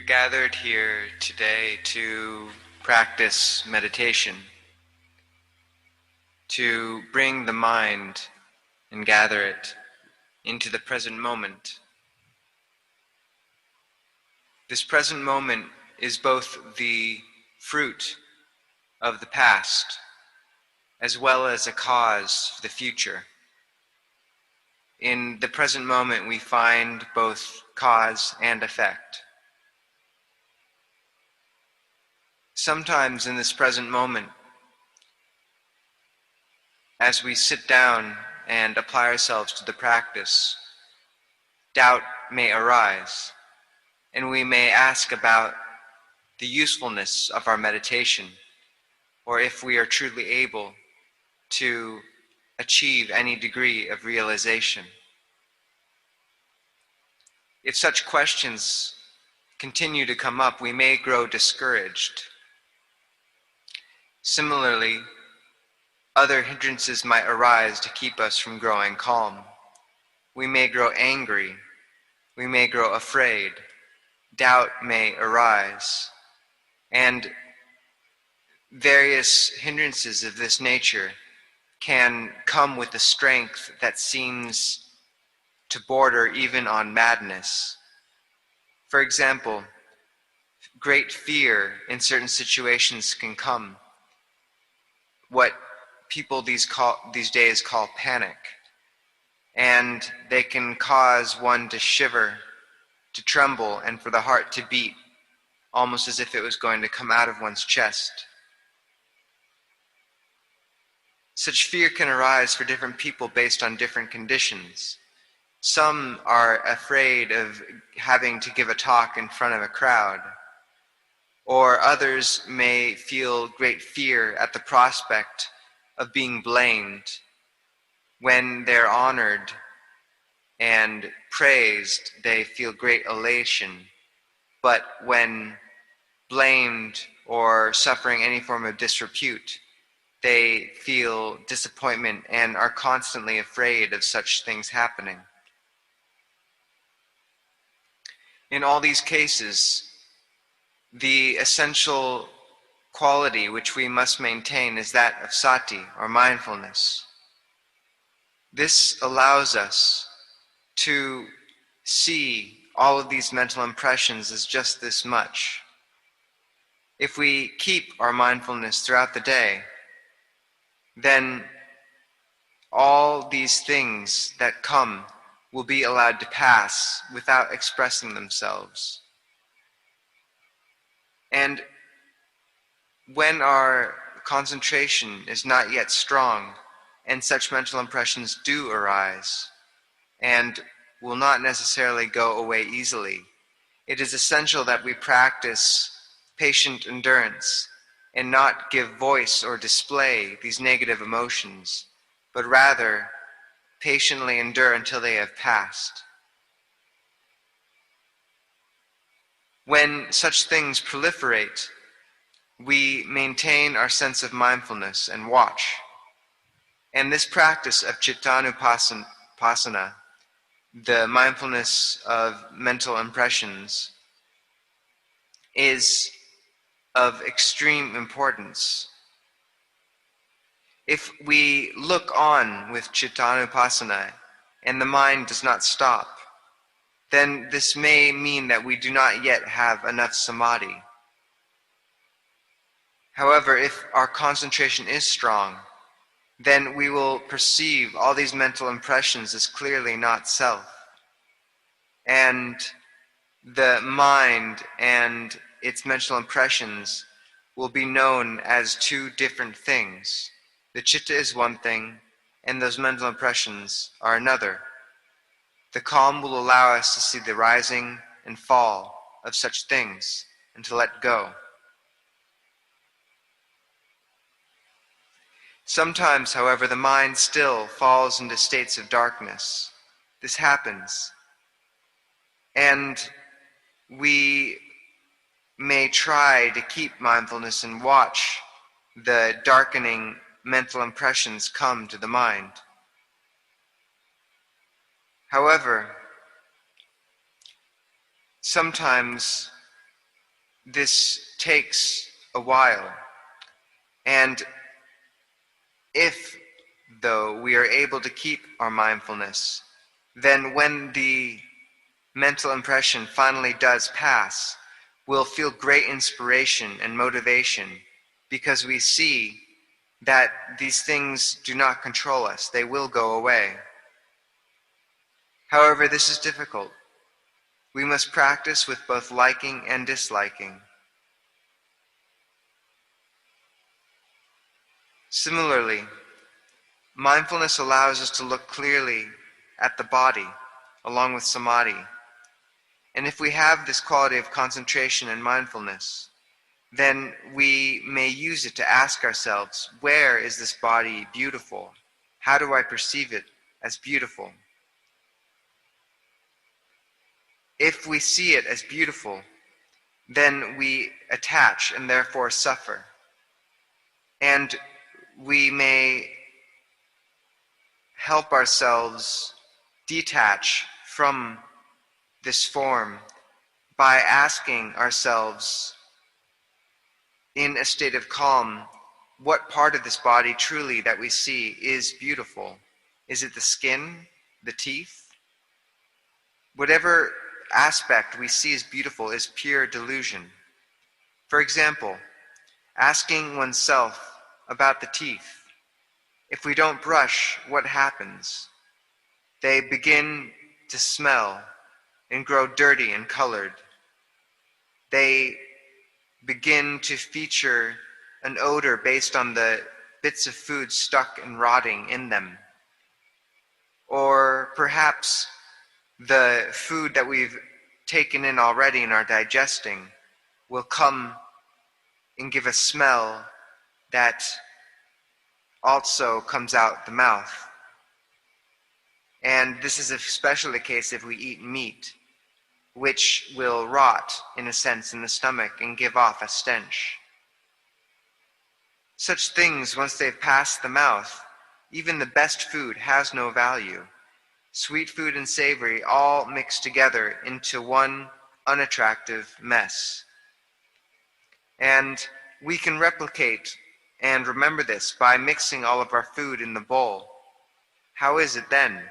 gathered here today to practice meditation, to bring the mind and gather it into the present moment. This present moment is both the fruit of the past as well as a cause for the future. In the present moment, we find both cause and effect. Sometimes in this present moment, as we sit down and apply ourselves to the practice, doubt may arise, and we may ask about the usefulness of our meditation, or if we are truly able to achieve any degree of realization. If such questions continue to come up, we may grow discouraged. Similarly, other hindrances might arise to keep us from growing calm. We may grow angry. We may grow afraid. Doubt may arise. And various hindrances of this nature can come with a strength that seems to border even on madness. For example, great fear in certain situations can come, what people these days call panic, and they can cause one to shiver, to tremble, and for the heart to beat almost as if it was going to come out of one's chest. Such fear can arise for different people based on different conditions. Some are afraid of having to give a talk in front of a crowd, or others may feel great fear at the prospect of being blamed. When they're honored and praised, they feel great elation, but when blamed or suffering any form of disrepute, they feel disappointment and are constantly afraid of such things happening. In all these cases, the essential quality which we must maintain is that of sati, or mindfulness. This allows us to see all of these mental impressions as just this much. If we keep our mindfulness throughout the day, then all these things that come will be allowed to pass without expressing themselves. And when our concentration is not yet strong, and such mental impressions do arise, and will not necessarily go away easily, it is essential that we practice patient endurance and not give voice or display these negative emotions, but rather patiently endure until they have passed. When such things proliferate, we maintain our sense of mindfulness and watch. And this practice of Cittanupassana, the mindfulness of mental impressions, is of extreme importance. If we look on with Cittanupassana and the mind does not stop, then this may mean that we do not yet have enough samadhi. However, if our concentration is strong, then we will perceive all these mental impressions as clearly not self. And the mind and its mental impressions will be known as two different things. The citta is one thing, and those mental impressions are another. The calm will allow us to see the rising and fall of such things and to let go. Sometimes, however, the mind still falls into states of darkness. This happens. And we may try to keep mindfulness and watch the darkening mental impressions come to the mind. However, sometimes this takes a while. And if, though, we are able to keep our mindfulness, then when the mental impression finally does pass, we'll feel great inspiration and motivation because we see that these things do not control us. They will go away. However, this is difficult. We must practice with both liking and disliking. Similarly, mindfulness allows us to look clearly at the body along with samadhi. And if we have this quality of concentration and mindfulness, then we may use it to ask ourselves, where is this body beautiful? How do I perceive it as beautiful? If we see it as beautiful, then we attach and therefore suffer. And we may help ourselves detach from this form by asking ourselves in a state of calm, what part of this body truly that we see is beautiful? Is it the skin, the teeth? Whatever aspect we see as beautiful is pure delusion. For example, asking oneself about the teeth. If we don't brush, what happens? They begin to smell and grow dirty and colored. They begin to feature an odor based on the bits of food stuck and rotting in them. Or perhaps the food that we've taken in already and are digesting will come and give a smell that also comes out the mouth. And this is especially the case if we eat meat, which will rot, in a sense, in the stomach and give off a stench. Such things, once they've passed the mouth, even the best food has no value. Sweet food and savory all mix together into one unattractive mess. And we can replicate and remember this by mixing all of our food in the bowl. How is it then?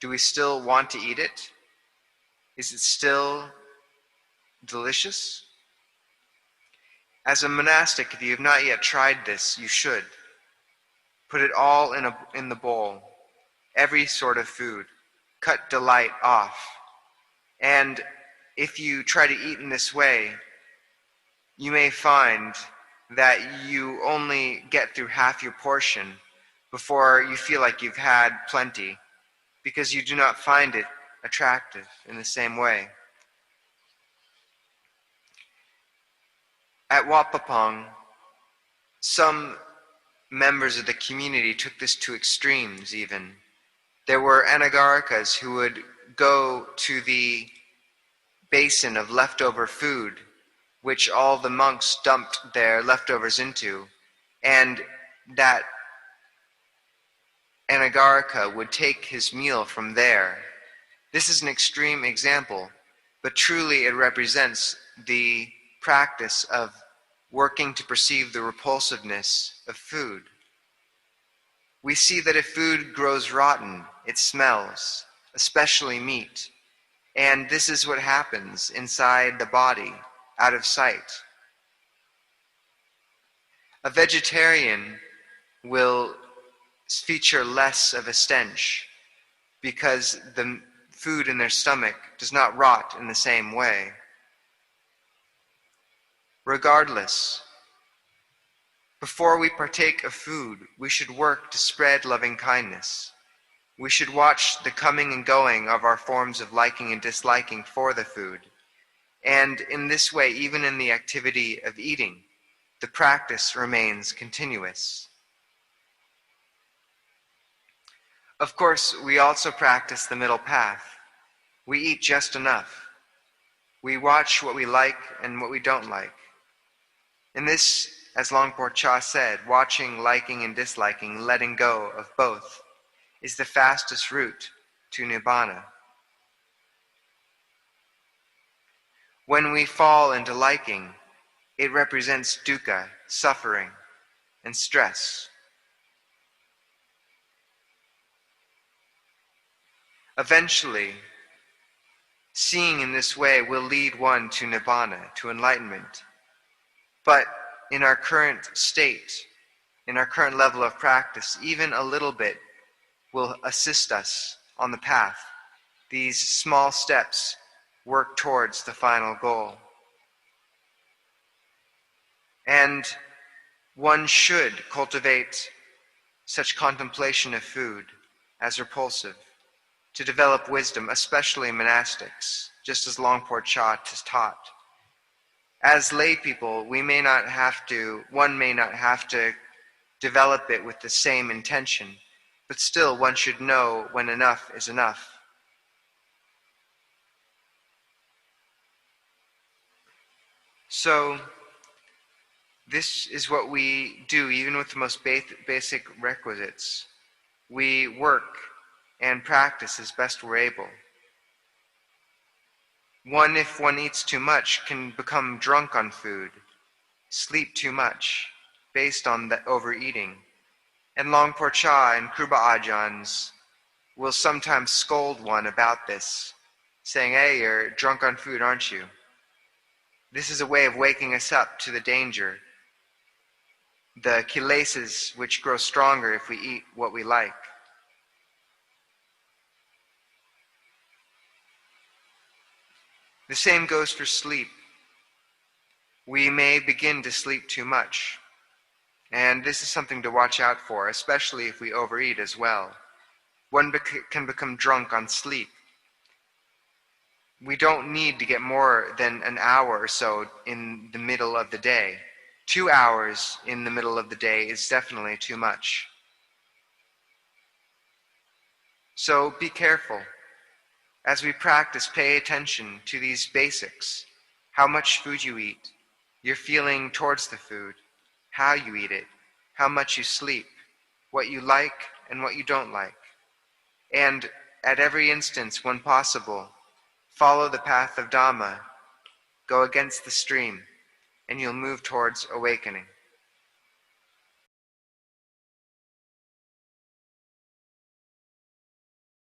Do we still want to eat it? Is it still delicious? As a monastic, if you have not yet tried this, you should. Put it all in the bowl, every sort of food. Cut delight off. And if you try to eat in this way, you may find that you only get through half your portion before you feel like you've had plenty, because you do not find it attractive in the same way. At Wat Marp, some members of the community took this to extremes even. There were anagarikas who would go to the basin of leftover food, which all the monks dumped their leftovers into, and that anagarika would take his meal from there. This is an extreme example, but truly it represents the practice of working to perceive the repulsiveness of food. We see that if food grows rotten, it smells, especially meat. And this is what happens inside the body, out of sight. A vegetarian will feature less of a stench because the food in their stomach does not rot in the same way. Regardless, before we partake of food, we should work to spread loving kindness. We should watch the coming and going of our forms of liking and disliking for the food. And in this way, even in the activity of eating, the practice remains continuous. Of course, we also practice the middle path. We eat just enough. We watch what we like and what we don't like. And this, as Luang Por said, watching, liking, and disliking, letting go of both, is the fastest route to Nibbana. When we fall into liking, it represents dukkha, suffering, and stress. Eventually, seeing in this way will lead one to nibbana, to enlightenment. But in our current state, in our current level of practice, even a little bit will assist us on the path. These small steps work towards the final goal. And one should cultivate such contemplation of food as repulsive, to develop wisdom, especially monastics, just as Luang Por Cha has taught. As lay people, one may not have to develop it with the same intention, but still one should know when enough is enough. So, this is what we do, even with the most basic requisites. We work and practice as best we're able. One, if one eats too much, can become drunk on food, sleep too much, based on the overeating. And Luang Por Cha and Kruba Ajahns will sometimes scold one about this, saying, "Hey, you're drunk on food, aren't you?" This is a way of waking us up to the danger, the kilesas which grow stronger if we eat what we like. The same goes for sleep. We may begin to sleep too much, and this is something to watch out for, especially if we overeat as well. One can become drunk on sleep. We don't need to get more than an hour or so in the middle of the day. 2 hours in the middle of the day is definitely too much. So be careful. As we practice, pay attention to these basics. How much food you eat, your feeling towards the food, how you eat it, how much you sleep, what you like and what you don't like. And at every instance, when possible, follow the path of Dhamma, go against the stream, and you'll move towards awakening.